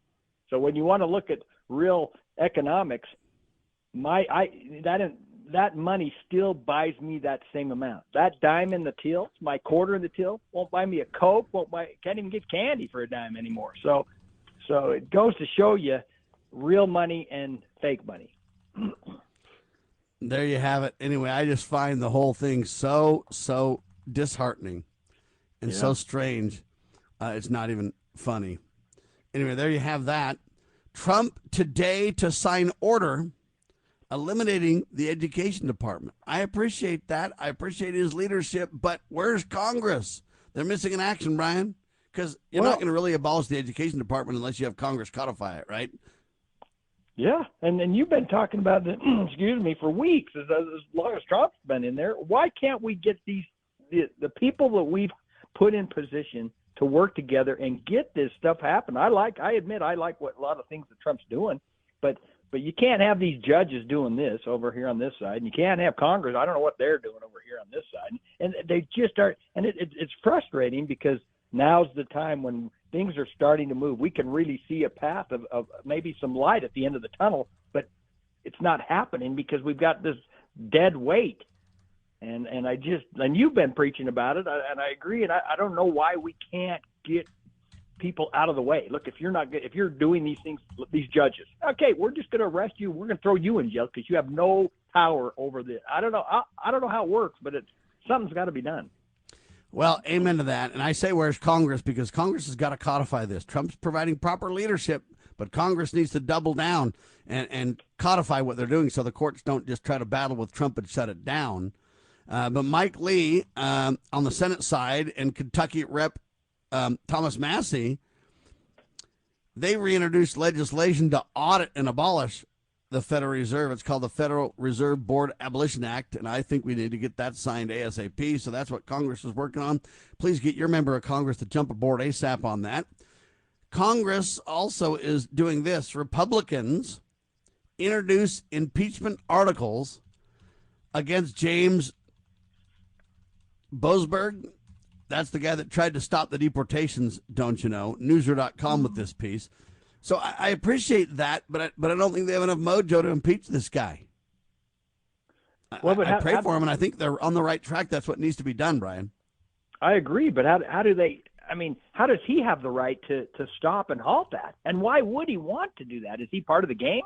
So when you want to look at real economics, that money still buys me that same amount. That dime in the till, my quarter in the till, won't buy me a Coke, can't even get candy for a dime anymore. So it goes to show you real money and fake money. There you have it. Anyway, I just find the whole thing so disheartening and so strange. It's not even funny. Anyway, there you have that. Trump today to sign order eliminating the education department. I appreciate that. I appreciate his leadership, but where's Congress? They're missing in action, Brian, because you're not going to really abolish the education department unless you have Congress codify it, right? Yeah, and you've been talking about it, for weeks, as long as Trump's been in there. Why can't we get the people that we've put in position to work together and get this stuff happen? I admit I like what a lot of things that Trump's doing, but you can't have these judges doing this over here on this side, and you can't have Congress. I don't know what they're doing over here on this side, and they just are. And it's frustrating because now's the time when things are starting to move. We can really see a path of maybe some light at the end of the tunnel, but it's not happening because we've got this dead weight. And you've been preaching about it, and I agree. And I don't know why we can't get people out of the way. Look, if you're doing these things, these judges, okay, we're just going to arrest you. We're going to throw you in jail because you have no power over this. I don't know. I don't know how it works, but something's got to be done. Well, amen to that. And I say, where's Congress? Because Congress has got to codify this. Trump's providing proper leadership, but Congress needs to double down and codify what they're doing so the courts don't just try to battle with Trump and shut it down. But Mike Lee on the Senate side and Kentucky Rep. Thomas Massey, they reintroduced legislation to audit and abolish the Federal Reserve. It's called the Federal Reserve Board Abolition Act, and I think we need to get that signed ASAP. So that's what Congress is working on. Please get your member of Congress to jump aboard ASAP on that. Congress also is doing this. Republicans introduce impeachment articles against James Boasberg. That's the guy that tried to stop the deportations, don't you know? Newser.com with this piece. So I appreciate that, but I don't think they have enough mojo to impeach this guy. I pray for him, and I think they're on the right track. That's what needs to be done, Brian. I agree, but how do they? I mean, how does he have the right to stop and halt that? And why would he want to do that? Is he part of the game?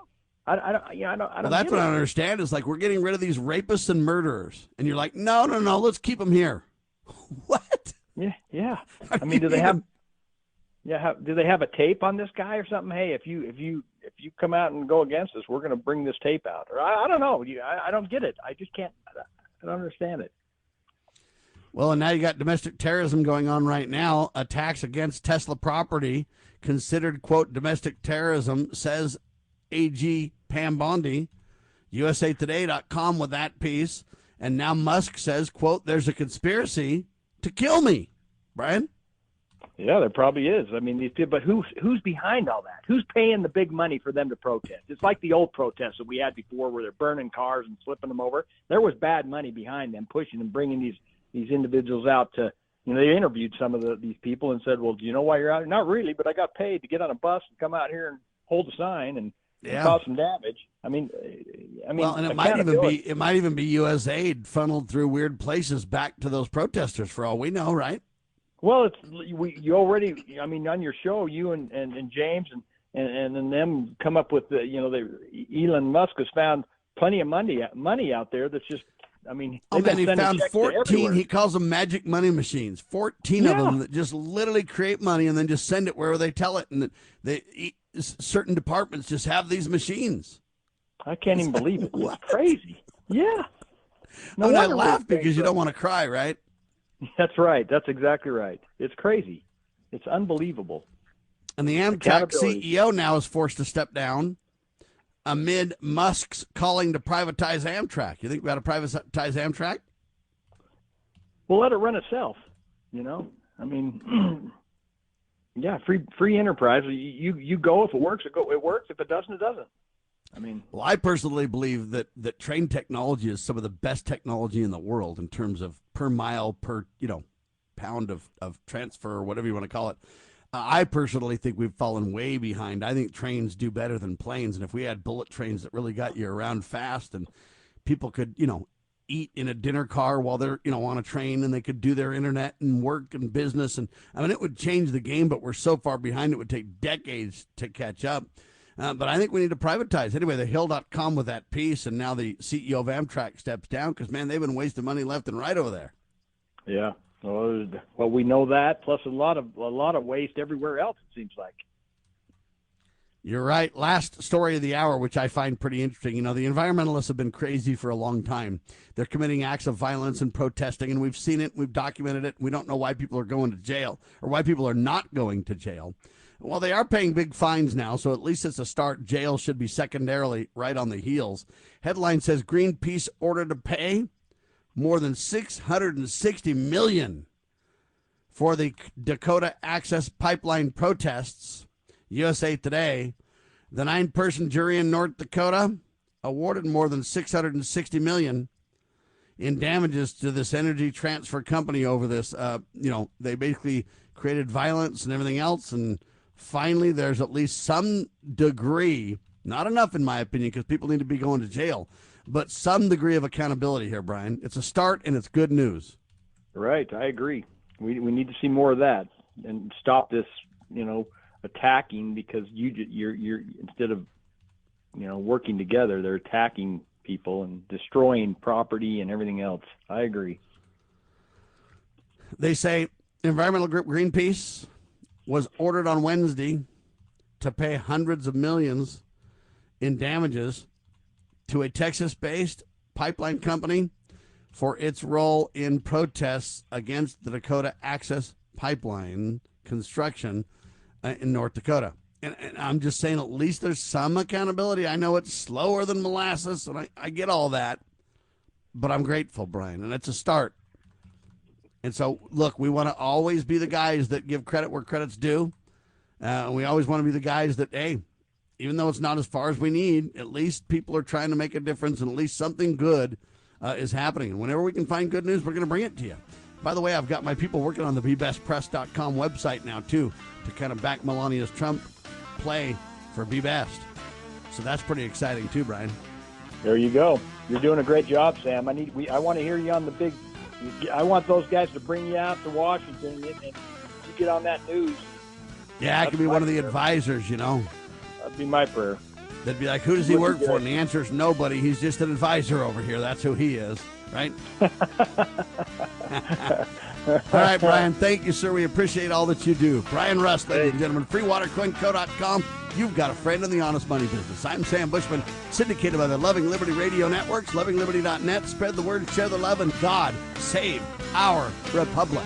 I don't. Well, that's what I don't understand. Is like we're getting rid of these rapists and murderers, and you're like, no, let's keep them here. What? Yeah. I mean, do they have? Yeah, do they have a tape on this guy or something? Hey, if you come out and go against us, we're going to bring this tape out. Or I don't know. I don't get it. I just can't. I don't understand it. Well, and now you got domestic terrorism going on right now. Attacks against Tesla property considered, quote, domestic terrorism, says AG Pam Bondi. USAtoday.com with that piece. And now Musk says, quote, there's a conspiracy to kill me. Brian? Yeah, there probably is. I mean, these people, but who's behind all that? Who's paying the big money for them to protest? It's like the old protests that we had before where they're burning cars and flipping them over. There was bad money behind them pushing and bringing these individuals out to, they interviewed some of these people and said, well, do you know why you're out here? Not really, but I got paid to get on a bus and come out here and hold a sign and cause some damage. Well, and it might even be U.S. aid funneled through weird places back to those protesters for all we know, right? Well, you already, on your show, you and James and then them come up with Elon Musk has found plenty of money out there that's just, he found 14, he calls them magic money machines, 14 of them that just literally create money and then just send it wherever they tell it. And certain departments just have these machines. I can't even believe it. It's crazy. Yeah. I laugh because you don't want to cry, right? That's right. That's exactly right. It's crazy. It's unbelievable. And the Amtrak CEO now is forced to step down amid Musk's calling to privatize Amtrak. You think we ought to privatize Amtrak? Well, let it run itself. Yeah, free enterprise. You go if it works. It works. If it doesn't, it doesn't. Well, I personally believe that train technology is some of the best technology in the world in terms of per mile, per pound of transfer, or whatever you want to call it. I personally think we've fallen way behind. I think trains do better than planes, and if we had bullet trains that really got you around fast, and people could eat in a dinner car while they're on a train, and they could do their internet and work and business, and it would change the game. But we're so far behind; it would take decades to catch up. But I think we need to privatize. Anyway, the Hill.com with that piece, and now the CEO of Amtrak steps down because, man, they've been wasting money left and right over there. Yeah. Well, we know that, plus a lot of waste everywhere else, it seems like. You're right. Last story of the hour, which I find pretty interesting. The environmentalists have been crazy for a long time. They're committing acts of violence and protesting, and we've seen it. We've documented it. We don't know why people are going to jail or why people are not going to jail. Well, they are paying big fines now, so at least it's a start. Jail should be secondarily right on the heels. Headline says Greenpeace ordered to pay more than $660 million for the Dakota Access Pipeline protests. USA Today, the 9-person jury in North Dakota awarded more than $660 million in damages to this energy transfer company over this. They basically created violence and everything else, and finally there's at least some degree, not enough in my opinion, because people need to be going to jail, but some degree of accountability here, Brian. It's a start, and it's good news. Right, I agree. We need to see more of that and stop this, attacking, because you're instead of working together, they're attacking people and destroying property and everything else. I agree. They say environmental group Greenpeace was ordered on Wednesday to pay hundreds of millions in damages to a Texas-based pipeline company for its role in protests against the Dakota Access Pipeline construction in North Dakota. And I'm just saying, at least there's some accountability. I know it's slower than molasses, and I get all that, but I'm grateful, Brian, and it's a start. And so, look, we want to always be the guys that give credit where credit's due. We always want to be the guys that, hey, even though it's not as far as we need, at least people are trying to make a difference, and at least something good is happening. And whenever we can find good news, we're going to bring it to you. By the way, I've got my people working on the BeBestPress.com website now, too, to kind of back Melania's Trump play for Be Best. So that's pretty exciting, too, Brian. There you go. You're doing a great job, Sam. I want to hear you on the big. I want those guys to bring you out to Washington and you get on that news. Yeah, I could be one of the advisors, That'd be my prayer. They'd be like, who does he work for? And the answer is nobody. He's just an advisor over here. That's who he is, right? All right, Brian, thank you, sir. We appreciate all that you do. Bryan Rust, ladies and gentlemen, freewatercoinco.com. You've got a friend in the honest money business. I'm Sam Bushman, syndicated by the Loving Liberty Radio Networks, lovingliberty.net. Spread the word, share the love, and God save our republic.